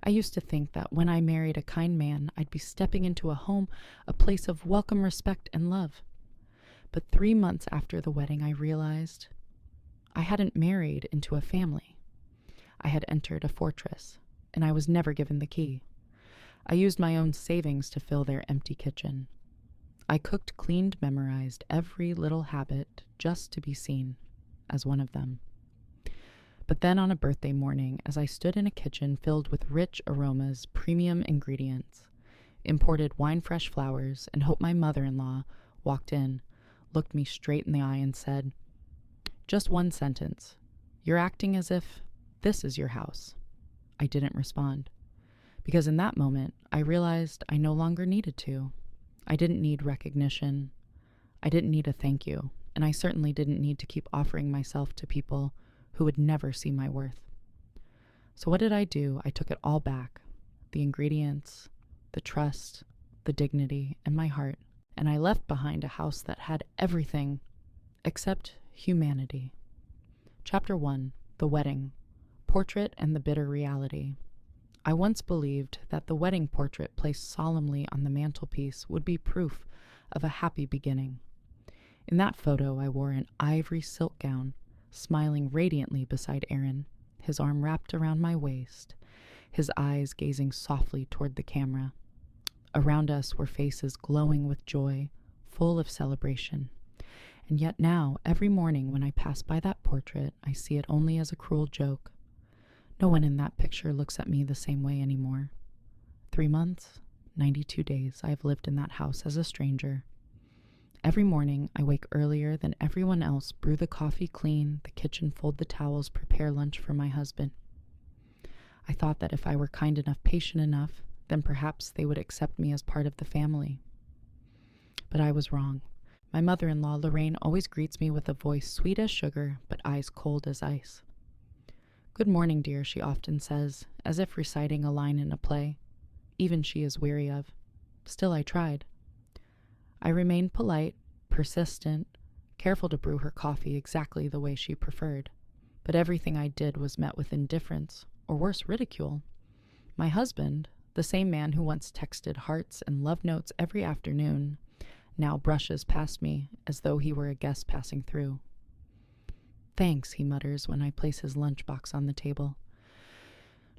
I used to think that when I married a kind man, I'd be stepping into a home, a place of welcome respect and love. But 3 months after the wedding, I realized I hadn't married into a family. I had entered a fortress, and I was never given the key. I used my own savings to fill their empty kitchen. I cooked, cleaned, memorized every little habit just to be seen as one of them. But then on a birthday morning, as I stood in a kitchen filled with rich aromas, premium ingredients, imported wine-fresh flowers, and hoped my mother-in-law walked in, looked me straight in the eye and said, "Just one sentence. You're acting as if this is your house." I didn't respond, because in that moment, I realized I no longer needed to. I didn't need recognition. I didn't need a thank you, and I certainly didn't need to keep offering myself to people who would never see my worth. So what did I do? I took it all back. The ingredients, the trust, the dignity, and my heart. And I left behind a house that had everything except humanity. Chapter 1, The Wedding, Portrait and the Bitter Reality. I once believed that the wedding portrait placed solemnly on the mantelpiece would be proof of a happy beginning. In that photo, I wore an ivory silk gown, smiling radiantly beside Aaron, his arm wrapped around my waist, his eyes gazing softly toward the camera. Around us were faces glowing with joy, full of celebration. And yet now, every morning when I pass by that portrait, I see it only as a cruel joke. No one in that picture looks at me the same way anymore. 3 months, 92 days, I have lived in that house as a stranger. Every morning, I wake earlier than everyone else, brew the coffee, clean the kitchen, fold the towels, prepare lunch for my husband. I thought that if I were kind enough, patient enough, then perhaps they would accept me as part of the family. But I was wrong. My mother-in-law, Lorraine, always greets me with a voice sweet as sugar, but eyes cold as ice. "Good morning, dear," she often says, as if reciting a line in a play. Even she is weary of. Still I tried. I remained polite, persistent, careful to brew her coffee exactly the way she preferred. But everything I did was met with indifference, or worse, ridicule. My husband, the same man who once texted hearts and love notes every afternoon, now brushes past me as though he were a guest passing through. "Thanks," he mutters when I place his lunchbox on the table.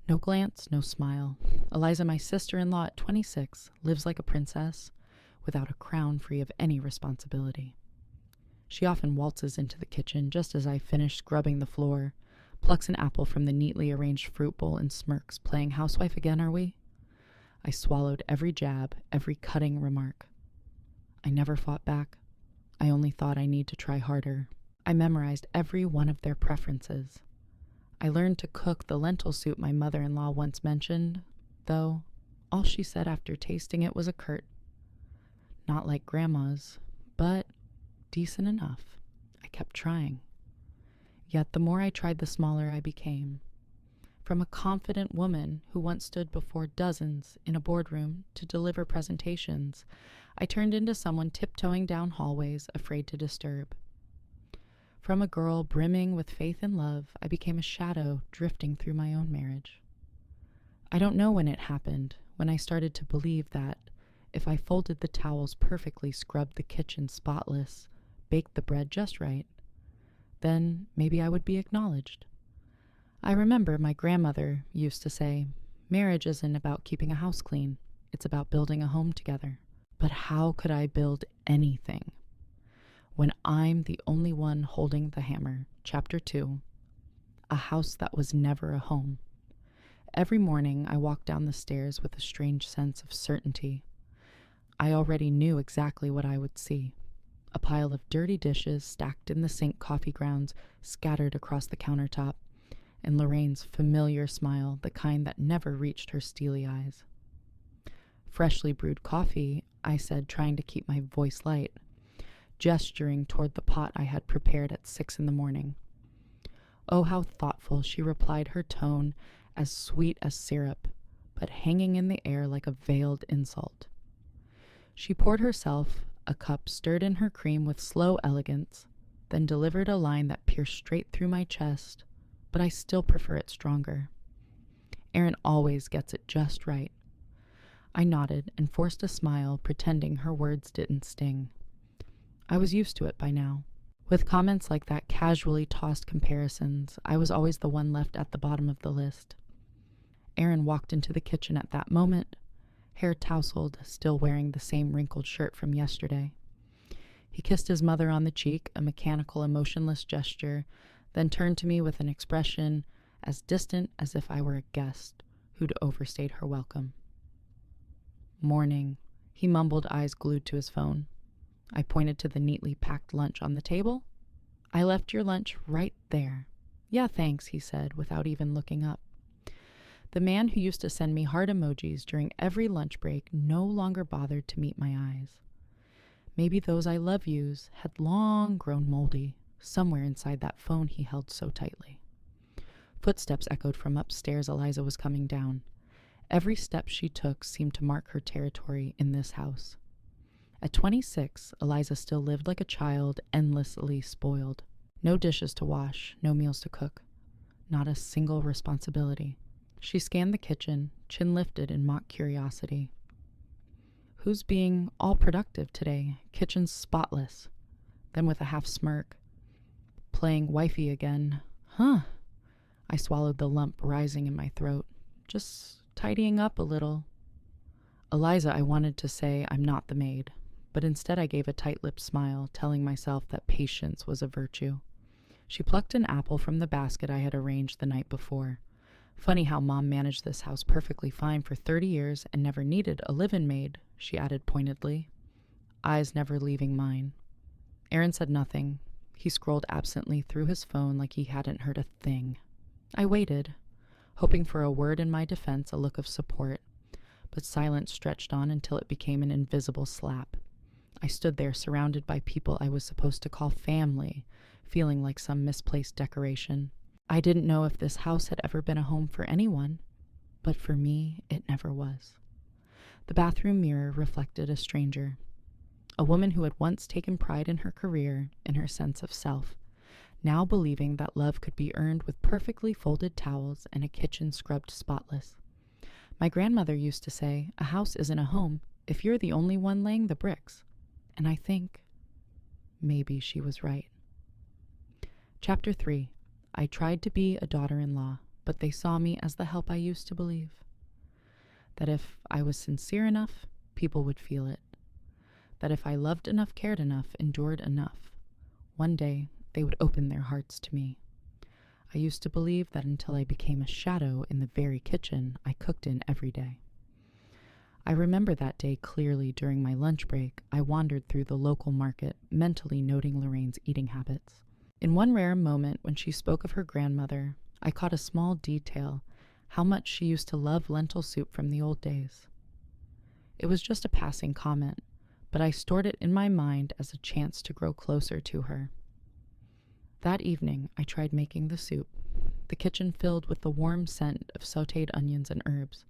No glance, no smile. Eliza, my sister-in-law at 26, lives like a princess, without a crown, free of any responsibility. She often waltzes into the kitchen just as I finish scrubbing the floor, plucks an apple from the neatly arranged fruit bowl and smirks, playing housewife again, are we? I swallowed every jab, every cutting remark. I never fought back. I only thought I need to try harder. I memorized every one of their preferences. I learned to cook the lentil soup my mother-in-law once mentioned, though all she said after tasting it was a curt, "Not like Grandma's, but decent enough." I kept trying. Yet the more I tried, the smaller I became. From a confident woman who once stood before dozens in a boardroom to deliver presentations, I turned into someone tiptoeing down hallways, afraid to disturb. From a girl brimming with faith and love, I became a shadow drifting through my own marriage. I don't know when it happened, when I started to believe that if I folded the towels perfectly, scrubbed the kitchen spotless, baked the bread just right, then maybe I would be acknowledged. I remember my grandmother used to say, "Marriage isn't about keeping a house clean, it's about building a home together." But how could I build anything when I'm the only one holding the hammer? Chapter 2, A House That Was Never a Home. Every morning I walked down the stairs with a strange sense of certainty. I already knew exactly what I would see. A pile of dirty dishes stacked in the sink, coffee grounds scattered across the countertop, and Lorraine's familiar smile, the kind that never reached her steely eyes. "Freshly brewed coffee," I said, trying to keep my voice light, gesturing toward the pot I had prepared at 6 a.m. "Oh, how thoughtful," she replied, her tone as sweet as syrup, but hanging in the air like a veiled insult. She poured herself a cup, stirred in her cream with slow elegance, then delivered a line that pierced straight through my chest, but I still prefer it stronger. Erin always gets it just right. I nodded and forced a smile, pretending her words didn't sting. I was used to it by now. With comments like that casually tossed comparisons, I was always the one left at the bottom of the list. Erin walked into the kitchen at that moment, hair tousled, still wearing the same wrinkled shirt from yesterday. He kissed his mother on the cheek, a mechanical, emotionless gesture, then turned to me with an expression as distant as if I were a guest who'd overstayed her welcome. "Morning," he mumbled, eyes glued to his phone. I pointed to the neatly packed lunch on the table. "I left your lunch right there." "Yeah, thanks," he said, without even looking up. The man who used to send me heart emojis during every lunch break no longer bothered to meet my eyes. Maybe those I love yous had long grown moldy somewhere inside that phone he held so tightly. Footsteps echoed from upstairs. Eliza was coming down. Every step she took seemed to mark her territory in this house. At 26, Eliza still lived like a child, endlessly spoiled. No dishes to wash, no meals to cook, not a single responsibility. She scanned the kitchen, chin lifted in mock curiosity. "Who's being all productive today? Kitchen's spotless." Then with a half smirk, "Playing wifey again. Huh." I swallowed the lump rising in my throat. "Just tidying up a little." "Eliza," I wanted to say, "I'm not the maid," but instead I gave a tight-lipped smile, telling myself that patience was a virtue. She plucked an apple from the basket I had arranged the night before. "Funny how Mom managed this house perfectly fine for 30 years and never needed a live-in maid," she added pointedly, eyes never leaving mine. Erin said nothing. He scrolled absently through his phone like he hadn't heard a thing. I waited, hoping for a word in my defense, a look of support, but silence stretched on until it became an invisible slap. I stood there surrounded by people I was supposed to call family, feeling like some misplaced decoration. I didn't know if this house had ever been a home for anyone, but for me, it never was. The bathroom mirror reflected a stranger, a woman who had once taken pride in her career, in her sense of self, now believing that love could be earned with perfectly folded towels and a kitchen scrubbed spotless. My grandmother used to say, "A house isn't a home if you're the only one laying the bricks," and I think maybe she was right. Chapter 3. I tried to be a daughter-in-law, but they saw me as the help I used to believe. That if I was sincere enough, people would feel it. That if I loved enough, cared enough, endured enough, one day they would open their hearts to me. I used to believe that until I became a shadow in the very kitchen I cooked in every day. I remember that day clearly. During my lunch break, I wandered through the local market, mentally noting Lorraine's eating habits. In one rare moment when she spoke of her grandmother, I caught a small detail, how much she used to love lentil soup from the old days. It was just a passing comment, but I stored it in my mind as a chance to grow closer to her. That evening, I tried making the soup, the kitchen filled with the warm scent of sautéed onions and herbs.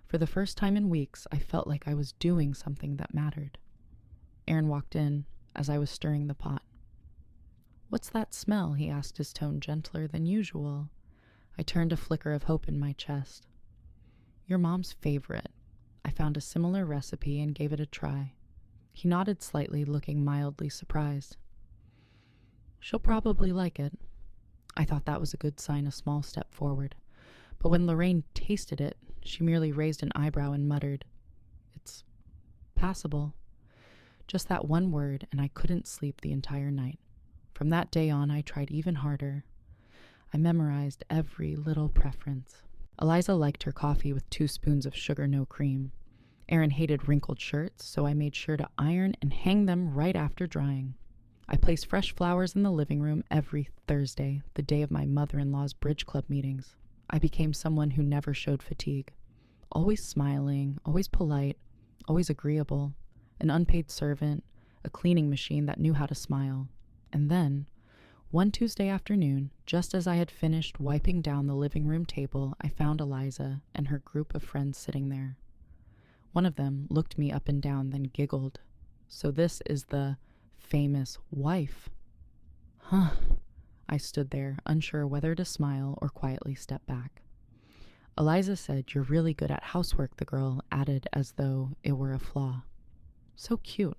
For the first time in weeks, I felt like I was doing something that mattered. Erin walked in as I was stirring the pot. "What's that smell?" he asked, his tone gentler than usual. I turned a flicker of hope in my chest. "Your mom's favorite. I found a similar recipe and gave it a try." He nodded slightly, looking mildly surprised. "She'll probably like it." I thought that was a good sign, a small step forward. But when Lorraine tasted it, she merely raised an eyebrow and muttered, "It's passable." Just that one word, and I couldn't sleep the entire night. From that day on, I tried even harder. I memorized every little preference. Eliza liked her coffee with 2 spoons of sugar, no cream. Erin hated wrinkled shirts, so I made sure to iron and hang them right after drying. I placed fresh flowers in the living room every Thursday, the day of my mother-in-law's bridge club meetings. I became someone who never showed fatigue. Always smiling, always polite, always agreeable. An unpaid servant, a cleaning machine that knew how to smile. And then, one Tuesday afternoon, just as I had finished wiping down the living room table, I found Eliza and her group of friends sitting there. One of them looked me up and down, then giggled. "So this is the famous wife." Huh. I stood there, unsure whether to smile or quietly step back. Eliza said, "You're really good at housework," the girl added as though it were a flaw. So cute.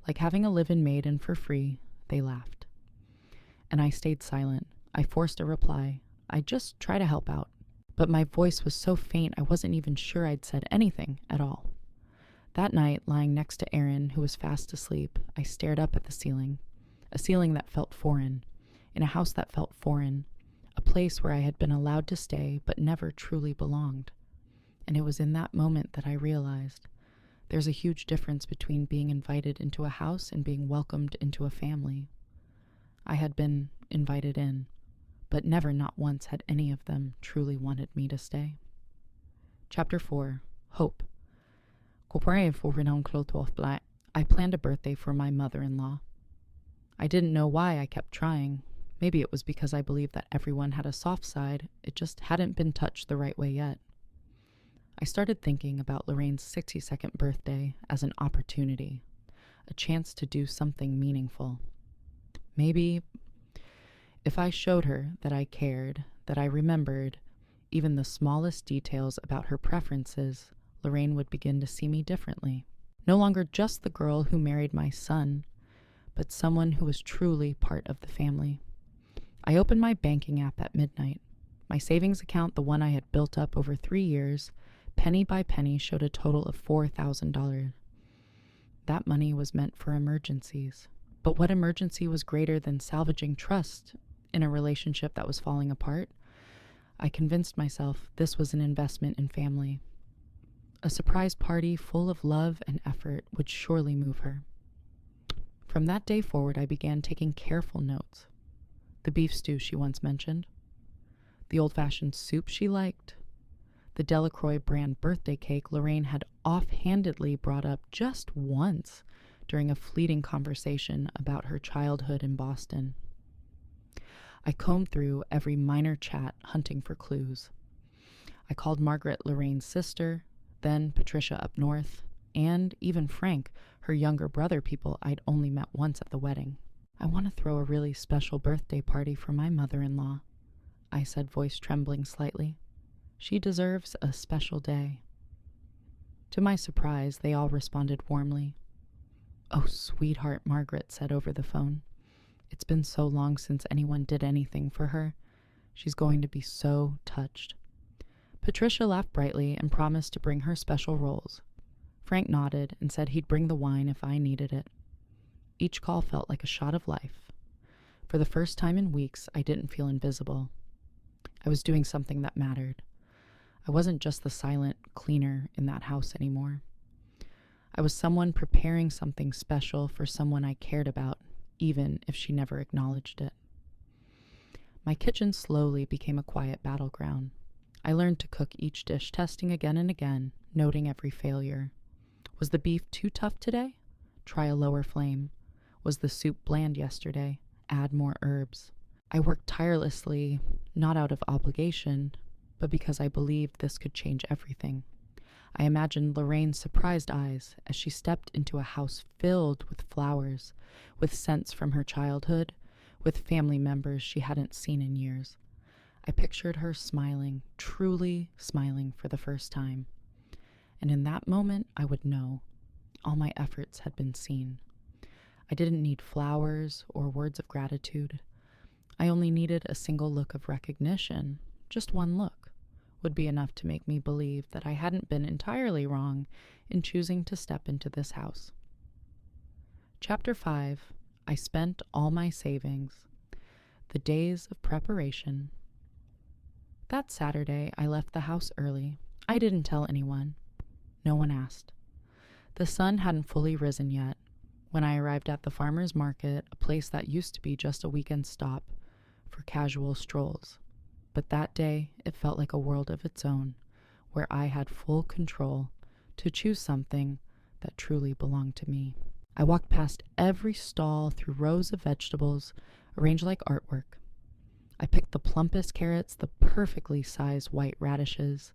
Like having a live-in maid and for free. They laughed. And I stayed silent. I forced a reply. I just try to help out. But my voice was so faint I wasn't even sure I'd said anything at all. That night, lying next to Aaron, who was fast asleep, I stared up at the ceiling. A ceiling that felt foreign. In a house that felt foreign. A place where I had been allowed to stay but never truly belonged. And it was in that moment that I realized there's a huge difference between being invited into a house and being welcomed into a family. I had been invited in, but never, not once, had any of them truly wanted me to stay. Chapter 4. Hope. I planned a birthday for my mother-in-law. I didn't know why I kept trying. Maybe it was because I believed that everyone had a soft side, it just hadn't been touched the right way yet. I started thinking about Lorraine's 62nd birthday as an opportunity, a chance to do something meaningful. Maybe if I showed her that I cared, that I remembered even the smallest details about her preferences, Lorraine would begin to see me differently. No longer just the girl who married my son, but someone who was truly part of the family. I opened my banking app at midnight. My savings account, the one I had built up over 3 years, penny by penny, showed a total of $4,000. That money was meant for emergencies. But what emergency was greater than salvaging trust in a relationship that was falling apart? I convinced myself this was an investment in family. A surprise party full of love and effort would surely move her. From that day forward, I began taking careful notes. The beef stew she once mentioned, the old-fashioned soup she liked, the Delacroix brand birthday cake Lorraine had offhandedly brought up just once during a fleeting conversation about her childhood in Boston. I combed through every minor chat, hunting for clues. I called Margaret, Lorraine's sister, then Patricia up north, and even Frank, her younger brother, people I'd only met once at the wedding. "I want to throw a really special birthday party for my mother-in-law," I said, voice trembling slightly. "She deserves a special day." To my surprise, they all responded warmly. "Oh, sweetheart," Margaret said over the phone. "It's been so long since anyone did anything for her. She's going to be so touched." Patricia laughed brightly and promised to bring her special rolls. Frank nodded and said he'd bring the wine if I needed it. Each call felt like a shot of life. For the first time in weeks, I didn't feel invisible. I was doing something that mattered. I wasn't just the silent cleaner in that house anymore. I was someone preparing something special for someone I cared about, even if she never acknowledged it. My kitchen slowly became a quiet battleground. I learned to cook each dish, testing again and again, noting every failure. Was the beef too tough today? Try a lower flame. Was the soup bland yesterday? Add more herbs. I worked tirelessly, not out of obligation, but because I believed this could change everything. I imagined Lorraine's surprised eyes as she stepped into a house filled with flowers, with scents from her childhood, with family members she hadn't seen in years. I pictured her smiling, truly smiling for the first time. And in that moment, I would know all my efforts had been seen. I didn't need flowers or words of gratitude. I only needed a single look of recognition. Just one look would be enough to make me believe that I hadn't been entirely wrong in choosing to step into this house. Chapter 5. I spent all my savings. The days of preparation. That Saturday, I left the house early. I didn't tell anyone. No one asked. The sun hadn't fully risen yet when I arrived at the farmer's market, a place that used to be just a weekend stop for casual strolls. But that day, it felt like a world of its own, where I had full control to choose something that truly belonged to me. I walked past every stall through rows of vegetables arranged like artwork. I picked the plumpest carrots, the perfectly sized white radishes,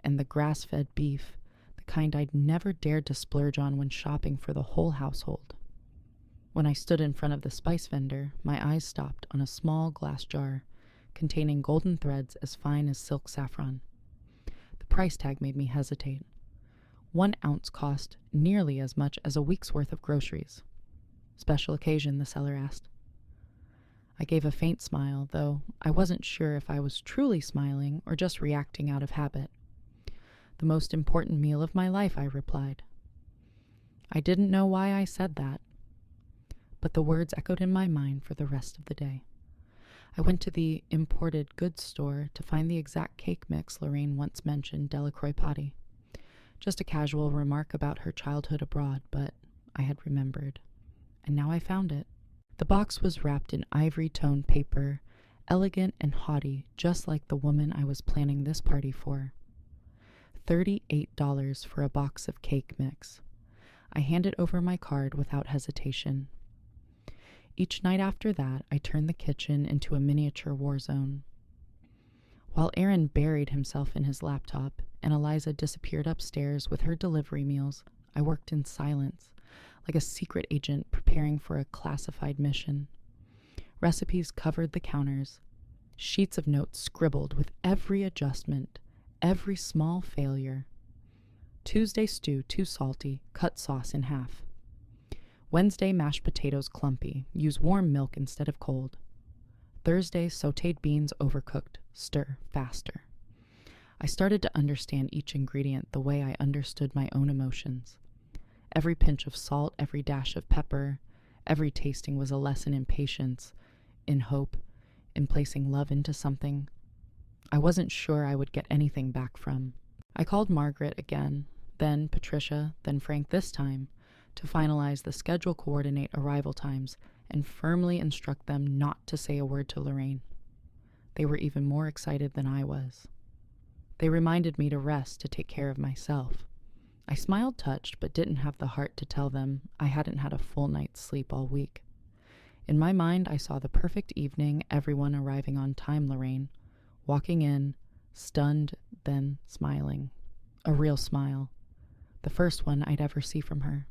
and the grass-fed beef, the kind I'd never dared to splurge on when shopping for the whole household. When I stood in front of the spice vendor, my eyes stopped on a small glass jar containing golden threads as fine as silk saffron. price tag made me hesitate. 1 ounce cost nearly as much as a week's worth of groceries. Special occasion, the seller asked. I gave a faint smile, though I wasn't sure if I was truly smiling or just reacting out of habit. The most important meal of my life, I replied. I didn't know why I said that, but the words echoed in my mind for the rest of the day. I went to the imported goods store to find the exact cake mix Lorraine once mentioned, Delacroix Potty. Just a casual remark about her childhood abroad, but I had remembered, and now I found it. The box was wrapped in ivory-toned paper, elegant and haughty, just like the woman I was planning this party for. $38 for a box of cake mix. I handed over my card without hesitation. Each night after that, I turned the kitchen into a miniature war zone. While Aaron buried himself in his laptop and Eliza disappeared upstairs with her delivery meals, I worked in silence, like a secret agent preparing for a classified mission. Recipes covered the counters, sheets of notes scribbled with every adjustment, every small failure. Tuesday stew too salty, cut sauce in half. Wednesday mashed potatoes clumpy, use warm milk instead of cold. Thursday sautéed beans overcooked, stir faster. I started to understand each ingredient the way I understood my own emotions. Every pinch of salt, every dash of pepper, every tasting was a lesson in patience, in hope, in placing love into something I wasn't sure I would get anything back from. I called Margaret again, then Patricia, then Frank this time, to finalize the schedule, coordinate arrival times, and firmly instruct them not to say a word to Lorraine. They were even more excited than I was. They reminded me to rest, to take care of myself. I smiled touched, but didn't have the heart to tell them I hadn't had a full night's sleep all week. In my mind, I saw the perfect evening, everyone arriving on time, Lorraine, walking in, stunned, then smiling. A real smile. The first one I'd ever see from her.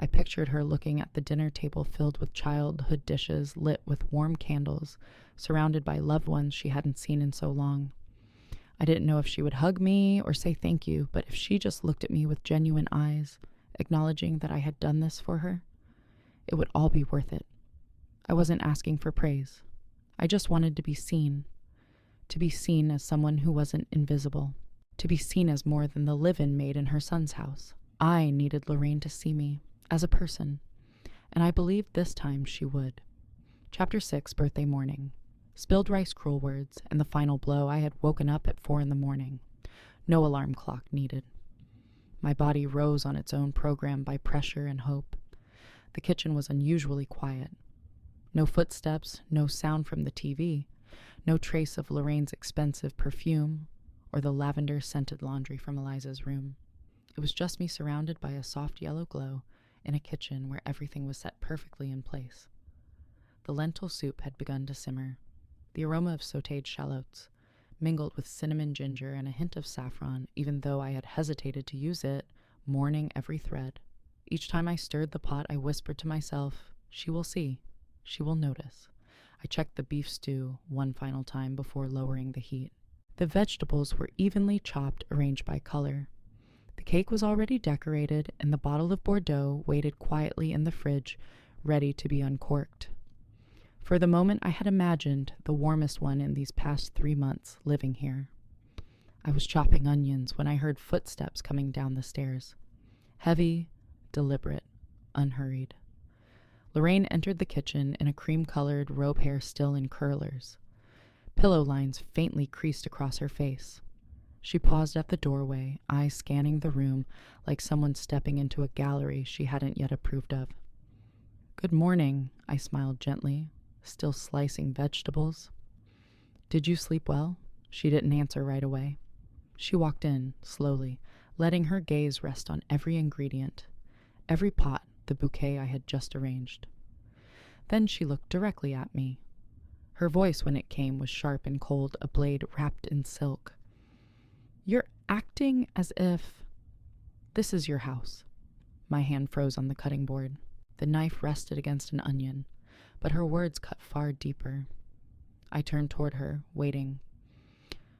I pictured her looking at the dinner table filled with childhood dishes lit with warm candles, surrounded by loved ones she hadn't seen in so long. I didn't know if she would hug me or say thank you, but if she just looked at me with genuine eyes, acknowledging that I had done this for her, it would all be worth it. I wasn't asking for praise. I just wanted to be seen as someone who wasn't invisible, to be seen as more than the live-in maid in her son's house. I needed Lorraine to see me as a person, and I believed this time she would. Chapter 6, Birthday Morning. Spilled rice, cruel words, and the final blow. I had woken up at 4 a.m. No alarm clock needed. My body rose on its own program by pressure and hope. The kitchen was unusually quiet. No footsteps, no sound from the TV, no trace of Lorraine's expensive perfume or the lavender-scented laundry from Eliza's room. It was just me surrounded by a soft yellow glow in a kitchen where everything was set perfectly in place. The lentil soup had begun to simmer. The aroma of sautéed shallots, mingled with cinnamon ginger and a hint of saffron, even though I had hesitated to use it, mourning every thread. Each time I stirred the pot, I whispered to myself, "She will see. She will notice." I checked the beef stew one final time before lowering the heat. The vegetables were evenly chopped, arranged by color. The cake was already decorated, and the bottle of Bordeaux waited quietly in the fridge, ready to be uncorked. For the moment, I had imagined the warmest one in these past 3 months living here. I was chopping onions when I heard footsteps coming down the stairs. Heavy, deliberate, unhurried. Lorraine entered the kitchen in a cream-colored robe hair still in curlers. Pillow lines faintly creased across her face. She paused at the doorway, eyes scanning the room like someone stepping into a gallery she hadn't yet approved of. "Good morning," I smiled gently, still slicing vegetables. "Did you sleep well?" She didn't answer right away. She walked in, slowly, letting her gaze rest on every ingredient, every pot, the bouquet I had just arranged. Then she looked directly at me. Her voice, when it came, was sharp and cold, a blade wrapped in silk. "You're acting as if this is your house." My hand froze on the cutting board. The knife rested against an onion, but her words cut far deeper. I turned toward her, waiting.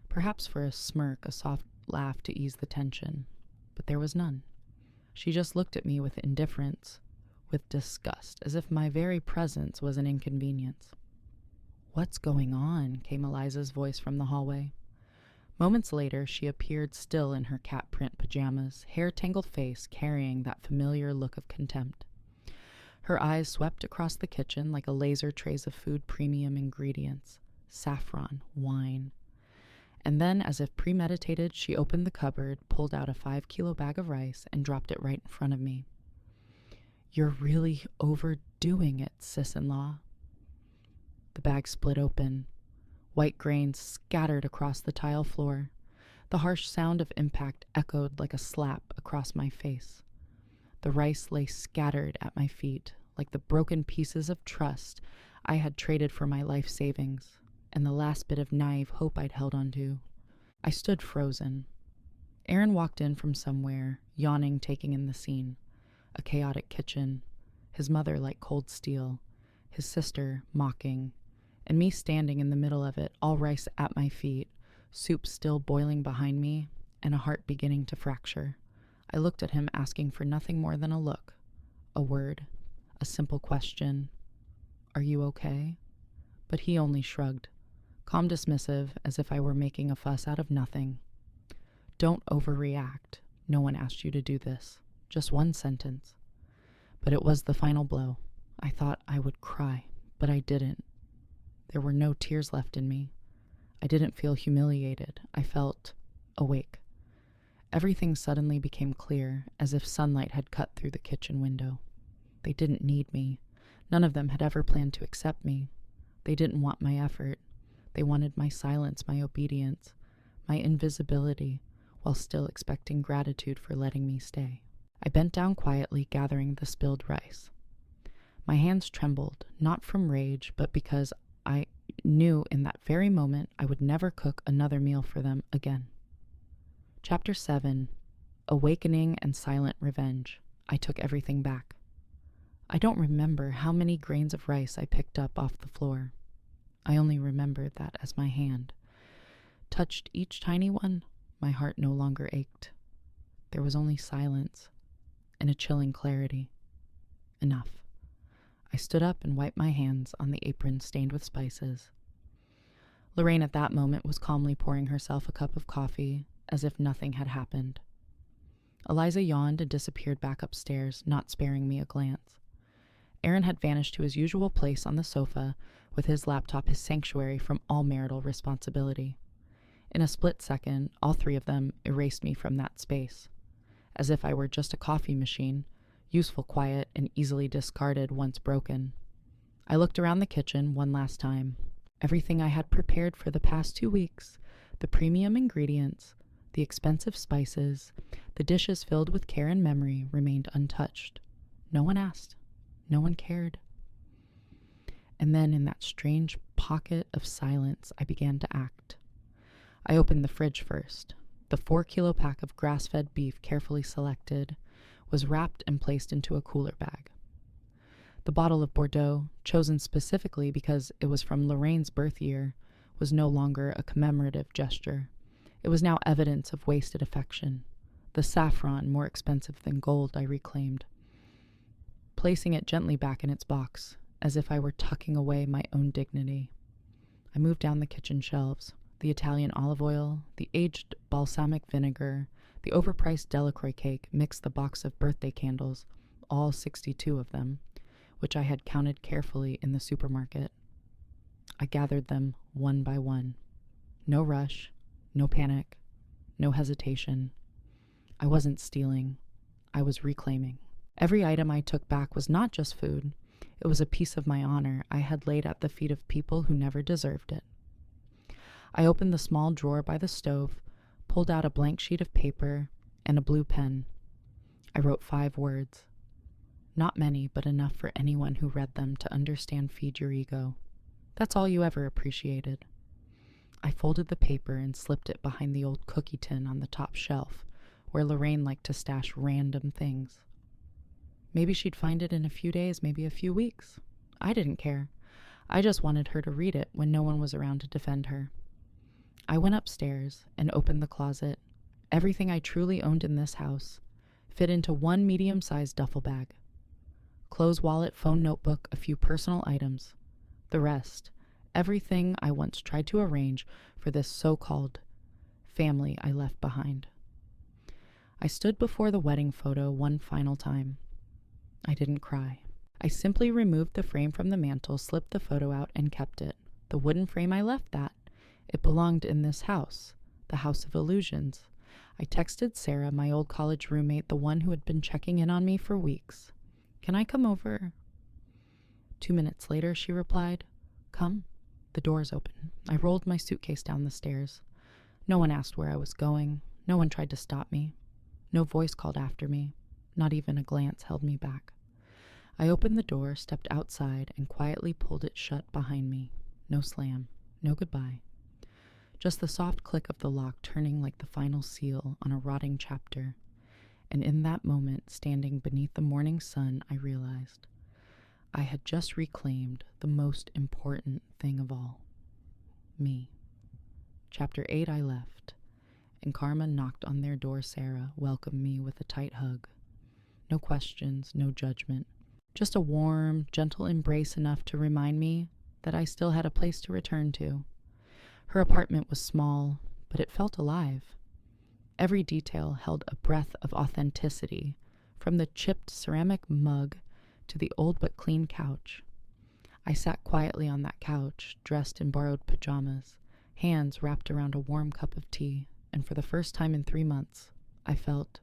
Perhaps for a smirk, a soft laugh to ease the tension, but there was none. She just looked at me with indifference, with disgust, as if my very presence was an inconvenience. "What's going on?" came Eliza's voice from the hallway. Moments later, she appeared still in her cat print pajamas, hair-tangled face carrying that familiar look of contempt. Her eyes swept across the kitchen like a laser trace of food premium ingredients, saffron, wine. And then, as if premeditated, she opened the cupboard, pulled out a 5-kilo bag of rice, and dropped it right in front of me. "You're really overdoing it, sis-in-law." The bag split open. White grains scattered across the tile floor. The harsh sound of impact echoed like a slap across my face. The rice lay scattered at my feet, like the broken pieces of trust I had traded for my life savings, and the last bit of naive hope I'd held onto. I stood frozen. Aaron walked in from somewhere, yawning, taking in the scene. A chaotic kitchen, his mother like cold steel, his sister mocking, and me standing in the middle of it, all rice at my feet, soup still boiling behind me, and a heart beginning to fracture. I looked at him, asking for nothing more than a look, a word, a simple question. "Are you okay?" But he only shrugged, calm, dismissive, as if I were making a fuss out of nothing. "Don't overreact. No one asked you to do this." Just one sentence. But it was the final blow. I thought I would cry, but I didn't. There were no tears left in me. I didn't feel humiliated. I felt awake. Everything suddenly became clear, as if sunlight had cut through the kitchen window. They didn't need me. None of them had ever planned to accept me. They didn't want my effort. They wanted my silence, my obedience, my invisibility, while still expecting gratitude for letting me stay. I bent down quietly, gathering the spilled rice. My hands trembled, not from rage, but because I knew in that very moment I would never cook another meal for them again. Chapter 7. Awakening and Silent Revenge. I took everything back. I don't remember how many grains of rice I picked up off the floor. I only remembered that as my hand touched each tiny one, my heart no longer ached. There was only silence and a chilling clarity. Enough. I stood up and wiped my hands on the apron stained with spices. Lorraine at that moment was calmly pouring herself a cup of coffee, as if nothing had happened. Eliza yawned and disappeared back upstairs, not sparing me a glance. Aaron had vanished to his usual place on the sofa, with his laptop his sanctuary from all marital responsibility. In a split second, all three of them erased me from that space, as if I were just a coffee machine, useful, quiet, and easily discarded once broken. I looked around the kitchen one last time. Everything I had prepared for the past 2 weeks, the premium ingredients, the expensive spices, the dishes filled with care and memory, remained untouched. No one asked. No one cared. And then in that strange pocket of silence, I began to act. I opened the fridge first. The 4-kilo pack of grass-fed beef, carefully selected, was wrapped and placed into a cooler bag. The bottle of Bordeaux, chosen specifically because it was from Lorraine's birth year, was no longer a commemorative gesture. It was now evidence of wasted affection. The saffron, more expensive than gold, I reclaimed, placing it gently back in its box, as if I were tucking away my own dignity. I moved down the kitchen shelves. The Italian olive oil, the aged balsamic vinegar, the overpriced Delacroix cake mixed the box of birthday candles, all 62 of them, which I had counted carefully in the supermarket. I gathered them one by one. No rush, no panic, no hesitation. I wasn't stealing. I was reclaiming. Every item I took back was not just food. It was a piece of my honor I had laid at the feet of people who never deserved it. I opened the small drawer by the stove, pulled out a blank sheet of paper and a blue pen. I wrote 5 words. Not many, but enough for anyone who read them to understand feed your ego. That's all you ever appreciated. I folded the paper and slipped it behind the old cookie tin on the top shelf, where Lorraine liked to stash random things. Maybe she'd find it in a few days, maybe a few weeks. I didn't care. I just wanted her to read it when no one was around to defend her. I went upstairs and opened the closet, Everything I truly owned in this house fit into one medium-sized duffel bag. Clothes, wallet, phone, notebook, a few personal items. The rest, everything I once tried to arrange for this so-called family I left behind. I stood before the wedding photo one final time. I didn't cry. I simply removed the frame from the mantel, slipped the photo out, and kept it. The wooden frame I left that. It belonged in this house, the house of illusions. I texted Sarah, my old college roommate, the one who had been checking in on me for weeks. "Can I come over?" 2 minutes later, she replied, "Come." The door's open. I rolled my suitcase down the stairs. No one asked where I was going. No one tried to stop me. No voice called after me. Not even a glance held me back. I opened the door, stepped outside, and quietly pulled it shut behind me. No slam. No goodbye. Just the soft click of the lock turning like the final seal on a rotting chapter. And in that moment, standing beneath the morning sun, I realized I had just reclaimed the most important thing of all. Me. Chapter 8 I left, and Karma knocked on their door. Sarah welcomed me with a tight hug. No questions, no judgment. Just a warm, gentle embrace enough to remind me that I still had a place to return to. Her apartment was small, but it felt alive. Every detail held a breath of authenticity, from the chipped ceramic mug to the old but clean couch. I sat quietly on that couch, dressed in borrowed pajamas, hands wrapped around a warm cup of tea, and for the first time in 3 months, I felt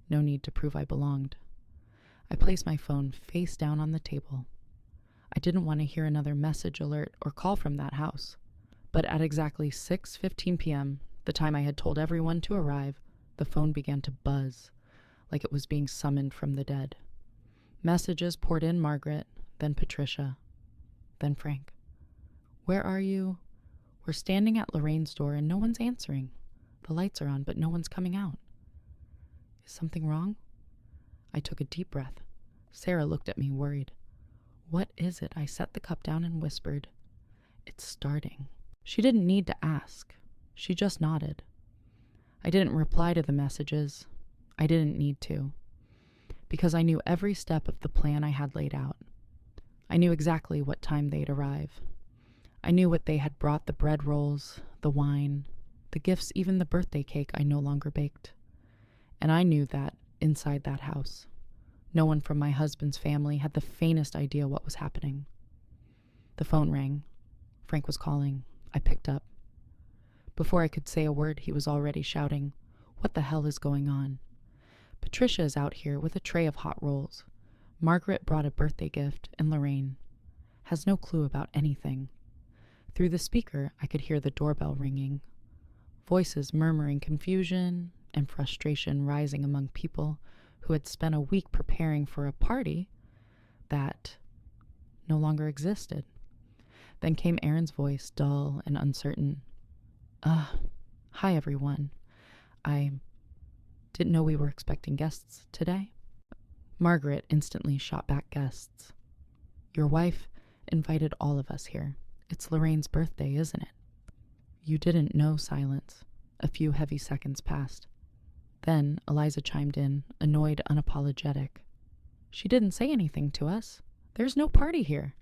no need to prove I belonged. I placed my phone face down on the table. I didn't want to hear another message alert or call from that house. But at exactly 6:15 p.m., the time I had told everyone to arrive, the phone began to buzz, like it was being summoned from the dead. Messages poured in: Margaret, then Patricia, then Frank. "Where are you?" "We're standing at Lorraine's door and no one's answering. The lights are on, but no one's coming out." "Is something wrong?" I took a deep breath. Sarah looked at me, worried. "What is it?" I set the cup down and whispered, "It's starting." She didn't need to ask. She just nodded. I didn't reply to the messages. I didn't need to. Because I knew every step of the plan I had laid out. I knew exactly what time they'd arrive. I knew what they had brought: the bread rolls, the wine, the gifts, even the birthday cake I no longer baked. And I knew that inside that house, no one from my husband's family had the faintest idea what was happening. The phone rang. Frank was calling. I picked up. Before I could say a word, he was already shouting, "What the hell is going on?" "Patricia is out here with a tray of hot rolls. Margaret brought a birthday gift, and Lorraine has no clue about anything." Through the speaker, I could hear the doorbell ringing, voices murmuring confusion and frustration rising among people who had spent a week preparing for a party that no longer existed. Then came Aaron's voice, dull and uncertain. Hi everyone. I didn't know we were expecting guests today." Margaret instantly shot back, "Guests. Your wife invited all of us here. It's Lorraine's birthday, isn't it?" "You didn't know." Silence. A few heavy seconds passed. Then Eliza chimed in, annoyed, unapologetic. "She didn't say anything to us. There's no party here.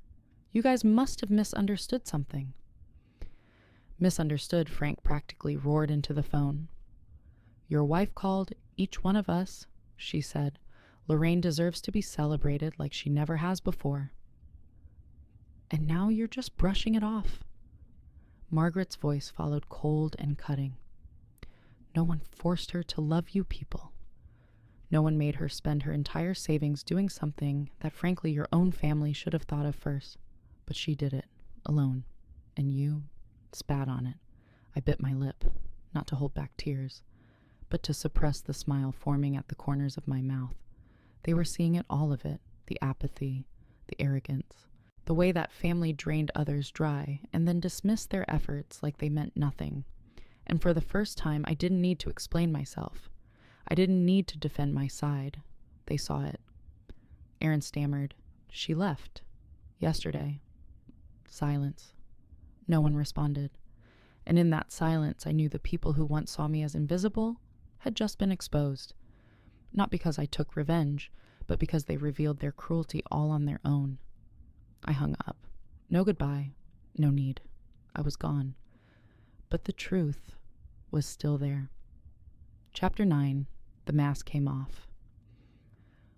You guys must have misunderstood something." "Misunderstood," Frank practically roared into the phone. "Your wife called each one of us," she said. "Lorraine deserves to be celebrated like she never has before. And now you're just brushing it off." Margaret's voice followed, cold and cutting. "No one forced her to love you people. No one made her spend her entire savings doing something that frankly your own family should have thought of first. But she did it, alone. And you spat on it." I bit my lip, not to hold back tears, but to suppress the smile forming at the corners of my mouth. They were seeing it, all of it, the apathy, the arrogance, the way that family drained others dry and then dismissed their efforts like they meant nothing. And for the first time, I didn't need to explain myself. I didn't need to defend my side. They saw it. Aaron stammered, "She left. Yesterday." Silence. No one responded. And in that silence, I knew the people who once saw me as invisible had just been exposed. Not because I took revenge, but because they revealed their cruelty all on their own. I hung up. No goodbye, no need. I was gone. But the truth was still there. Chapter 9, The Mask Came Off.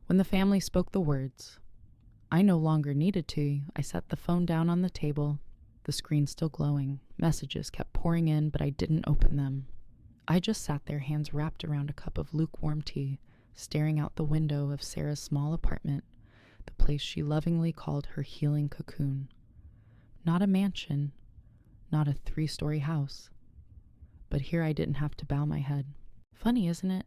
When the family spoke the words, I no longer needed to, I set the phone down on the table, the screen still glowing. Messages kept pouring in, but I didn't open them. I just sat there, hands wrapped around a cup of lukewarm tea, staring out the window of Sarah's small apartment, the place she lovingly called her healing cocoon. Not a mansion, not a 3-story house. But here I didn't have to bow my head. Funny, isn't it?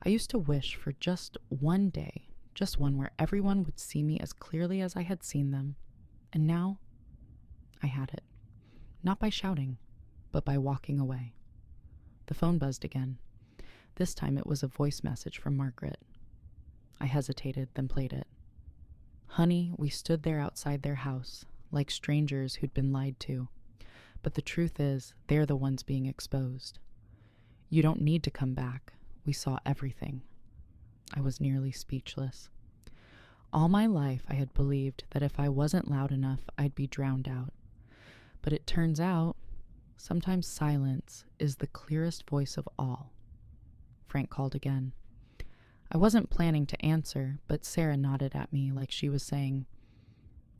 I used to wish for just one day, just one where everyone would see me as clearly as I had seen them. And now, I had it. Not by shouting, but by walking away. The phone buzzed again. This time it was a voice message from Margaret. I hesitated, then played it. Honey, we stood there outside their house, like strangers who'd been lied to. But the truth is, they're the ones being exposed. You don't need to come back. We saw everything. I was nearly speechless. All my life I had believed that if I wasn't loud enough, I'd be drowned out. But it turns out, sometimes silence is the clearest voice of all. Frank called again. I wasn't planning to answer, but Sarah nodded at me like she was saying,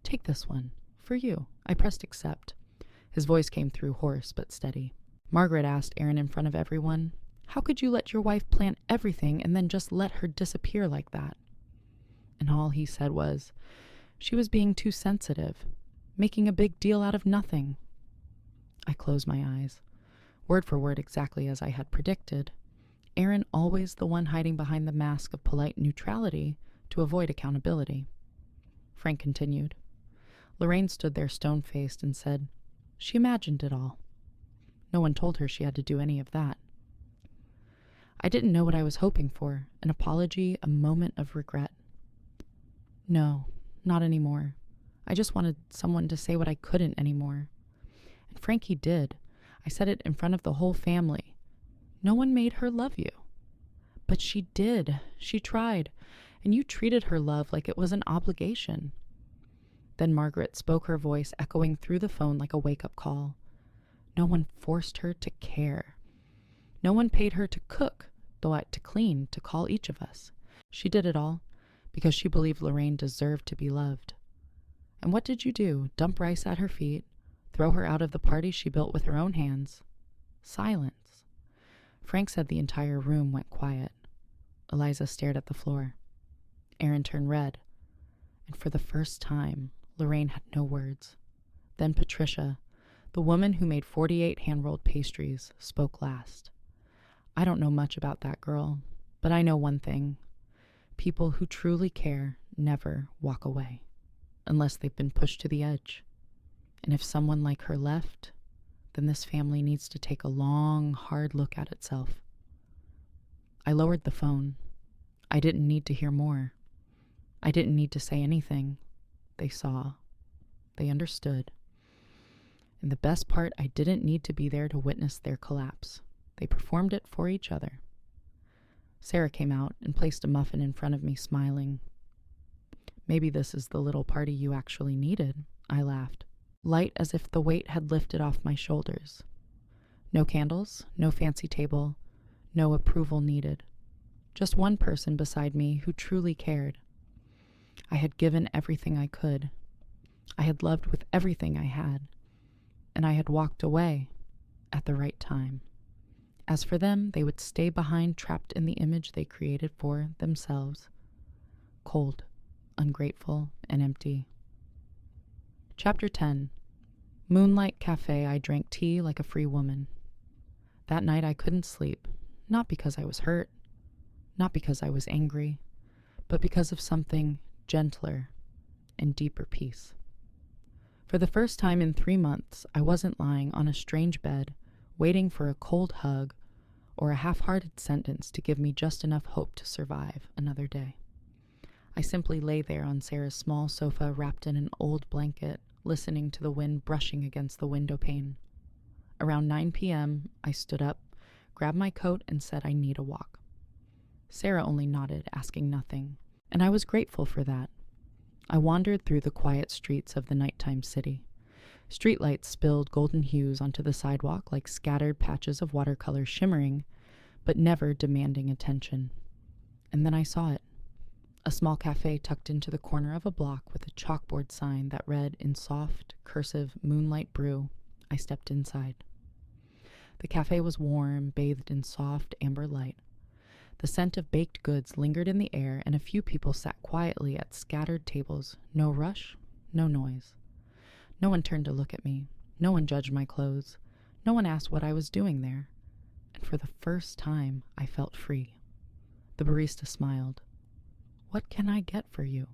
Take this one. For you. I pressed accept. His voice came through hoarse but steady. Margaret asked Aaron in front of everyone, How could you let your wife plan everything and then just let her disappear like that? And all he said was, She was being too sensitive, making a big deal out of nothing. I closed my eyes. Word for word exactly as I had predicted. Aaron always the one hiding behind the mask of polite neutrality to avoid accountability. Frank continued. Lorraine stood there stone-faced and said, She imagined it all. No one told her she had to do any of that. I didn't know what I was hoping for, an apology, a moment of regret. No, not anymore. I just wanted someone to say what I couldn't anymore. And Frankie did. I said it in front of the whole family. No one made her love you. But she did. She tried. And you treated her love like it was an obligation. Then Margaret spoke, her voice echoing through the phone like a wake-up call. No one forced her to care. No one paid her to cook, to clean, to call each of us. She did it all because she believed Lorraine deserved to be loved. And what did you do? Dump rice at her feet? Throw her out of the party she built with her own hands? Silence. Frank said the entire room went quiet. Eliza stared at the floor. Aaron turned red. And for the first time, Lorraine had no words. Then Patricia, the woman who made 48 hand-rolled pastries, spoke last. I don't know much about that girl, but I know one thing. People who truly care never walk away, unless they've been pushed to the edge. And if someone like her left, then this family needs to take a long, hard look at itself. I lowered the phone. I didn't need to hear more. I didn't need to say anything. They saw. They understood. And the best part, I didn't need to be there to witness their collapse. They performed it for each other. Sarah came out and placed a muffin in front of me, smiling. Maybe this is the little party you actually needed, I laughed, light as if the weight had lifted off my shoulders. No candles, no fancy table, no approval needed. Just one person beside me who truly cared. I had given everything I could. I had loved with everything I had. And I had walked away at the right time. As for them, they would stay behind, trapped in the image they created for themselves. Cold, ungrateful, and empty. Chapter 10. Moonlight Cafe. I drank tea like a free woman. That night I couldn't sleep, not because I was hurt, not because I was angry, but because of something gentler and deeper peace. For the first time in 3 months, I wasn't lying on a strange bed, waiting for a cold hug or a half-hearted sentence to give me just enough hope to survive another day. I simply lay there on Sarah's small sofa wrapped in an old blanket, listening to the wind brushing against the window pane. Around 9 p.m., I stood up, grabbed my coat, and said I need a walk. Sarah only nodded, asking nothing, and I was grateful for that. I wandered through the quiet streets of the nighttime city. Streetlights spilled golden hues onto the sidewalk like scattered patches of watercolor shimmering, but never demanding attention. And then I saw it. A small cafe tucked into the corner of a block with a chalkboard sign that read in soft, cursive Moonlight Brew. I stepped inside. The cafe was warm, bathed in soft amber light. The scent of baked goods lingered in the air, and a few people sat quietly at scattered tables. No rush, no noise. No one turned to look at me. No one judged my clothes. No one asked what I was doing there. And for the first time, I felt free. The barista smiled. "What can I get for you?"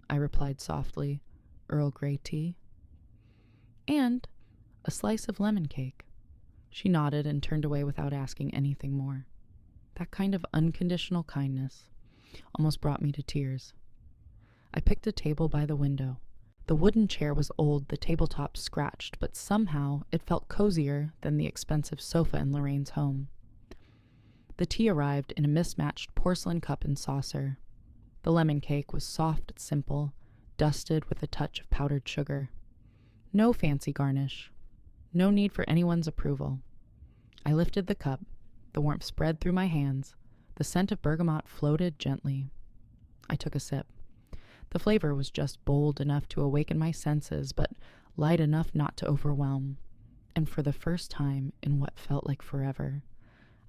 I replied softly. "Earl Grey tea." "And a slice of lemon cake." She nodded and turned away without asking anything more. That kind of unconditional kindness almost brought me to tears. I picked a table by the window. The wooden chair was old, the tabletop scratched, but somehow it felt cozier than the expensive sofa in Lorraine's home. The tea arrived in a mismatched porcelain cup and saucer. The lemon cake was soft but simple, dusted with a touch of powdered sugar. No fancy garnish. No need for anyone's approval. I lifted the cup. The warmth spread through my hands. The scent of bergamot floated gently. I took a sip. The flavor was just bold enough to awaken my senses, but light enough not to overwhelm. And for the first time in what felt like forever,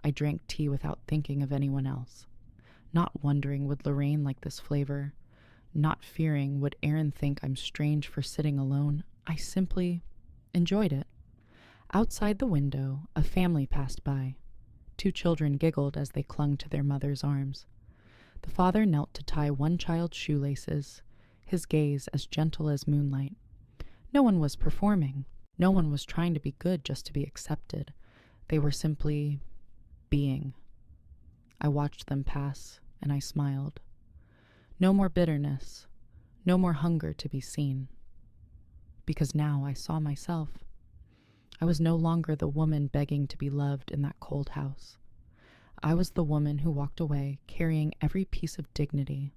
I drank tea without thinking of anyone else. Not wondering would Lorraine like this flavor. Not fearing would Aaron think I'm strange for sitting alone. I simply enjoyed it. Outside the window, a family passed by. 2 children giggled as they clung to their mother's arms. The father knelt to tie one child's shoelaces, his gaze as gentle as moonlight. No one was performing. No one was trying to be good just to be accepted. They were simply being. I watched them pass, and I smiled. No more bitterness, no more hunger to be seen. Because now I saw myself. I was no longer the woman begging to be loved in that cold house. I was the woman who walked away carrying every piece of dignity,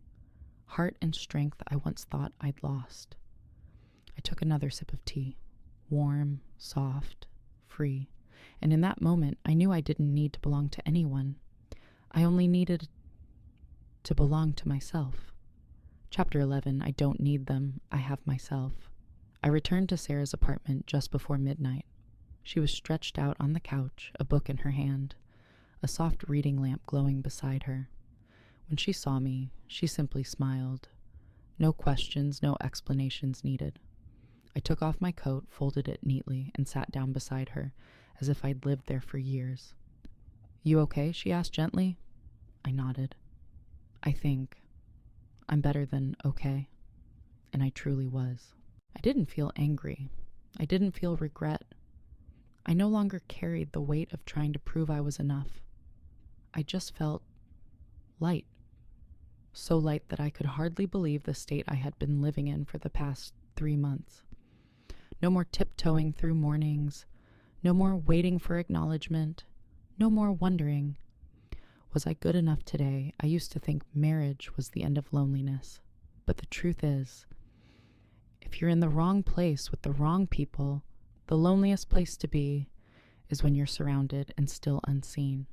heart and strength I once thought I'd lost. I took another sip of tea, warm, soft, free, and in that moment I knew I didn't need to belong to anyone. I only needed to belong to myself. Chapter 11, I don't need them, I have myself. I returned to Sarah's apartment just before midnight. She was stretched out on the couch, a book in her hand, a soft reading lamp glowing beside her. When she saw me, she simply smiled. No questions, no explanations needed. I took off my coat, folded it neatly, and sat down beside her, as if I'd lived there for years. "You okay?" she asked gently. I nodded. I think I'm better than okay. And I truly was. I didn't feel angry. I didn't feel regret. I no longer carried the weight of trying to prove I was enough. I just felt light. So light that I could hardly believe the state I had been living in for the past 3 months. No more tiptoeing through mornings. No more waiting for acknowledgement. No more wondering. Was I good enough today? I used to think marriage was the end of loneliness. But the truth is, if you're in the wrong place with the wrong people, the loneliest place to be is when you're surrounded and still unseen.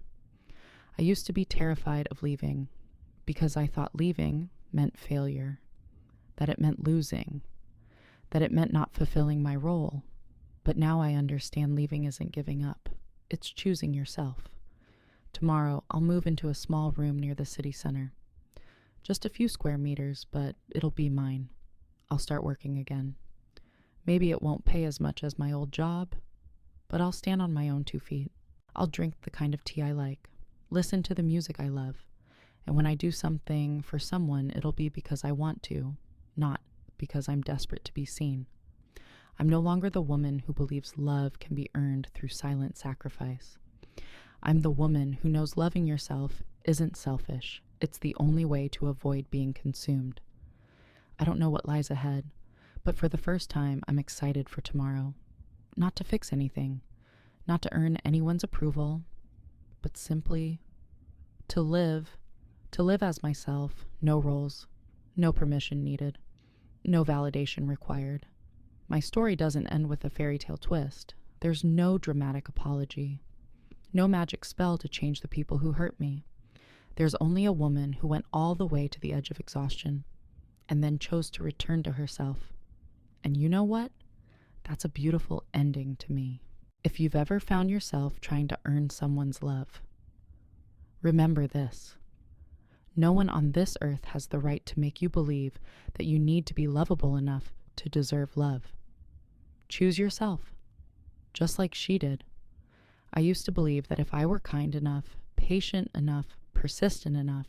I used to be terrified of leaving because I thought leaving meant failure, that it meant losing, that it meant not fulfilling my role. But now I understand leaving isn't giving up. It's choosing yourself. Tomorrow, I'll move into a small room near the city center. Just a few square meters, but it'll be mine. I'll start working again. Maybe it won't pay as much as my old job, but I'll stand on my own 2 feet. I'll drink the kind of tea I like, listen to the music I love, and when I do something for someone, it'll be because I want to, not because I'm desperate to be seen. I'm no longer the woman who believes love can be earned through silent sacrifice. I'm the woman who knows loving yourself isn't selfish. It's the only way to avoid being consumed. I don't know what lies ahead, but for the first time, I'm excited for tomorrow. Not to fix anything, not to earn anyone's approval, but simply to live as myself, no roles, no permission needed, no validation required. My story doesn't end with a fairy tale twist. There's no dramatic apology, no magic spell to change the people who hurt me. There's only a woman who went all the way to the edge of exhaustion and then chose to return to herself. And you know what? That's a beautiful ending to me. If you've ever found yourself trying to earn someone's love, remember this. No one on this earth has the right to make you believe that you need to be lovable enough to deserve love. Choose yourself, just like she did. I used to believe that if I were kind enough, patient enough, persistent enough,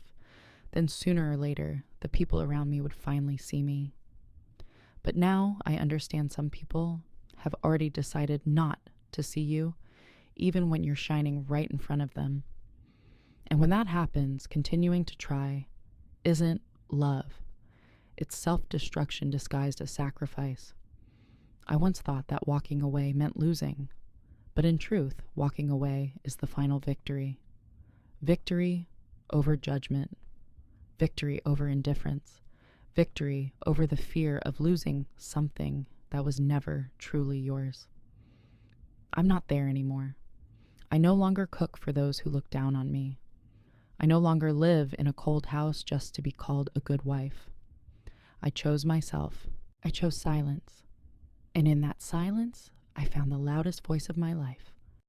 then sooner or later the people around me would finally see me. But now I understand some people have already decided not to see you, even when you're shining right in front of them. And when that happens, continuing to try isn't love. It's self-destruction disguised as sacrifice. I once thought that walking away meant losing, but in truth, walking away is the final victory. Victory over judgment. Victory over indifference. Victory over the fear of losing something that was never truly yours. I'm not there anymore. I no longer cook for those who look down on me. I no longer live in a cold house just to be called a good wife. I chose myself. I chose silence. And in that silence, I found the loudest voice of my life.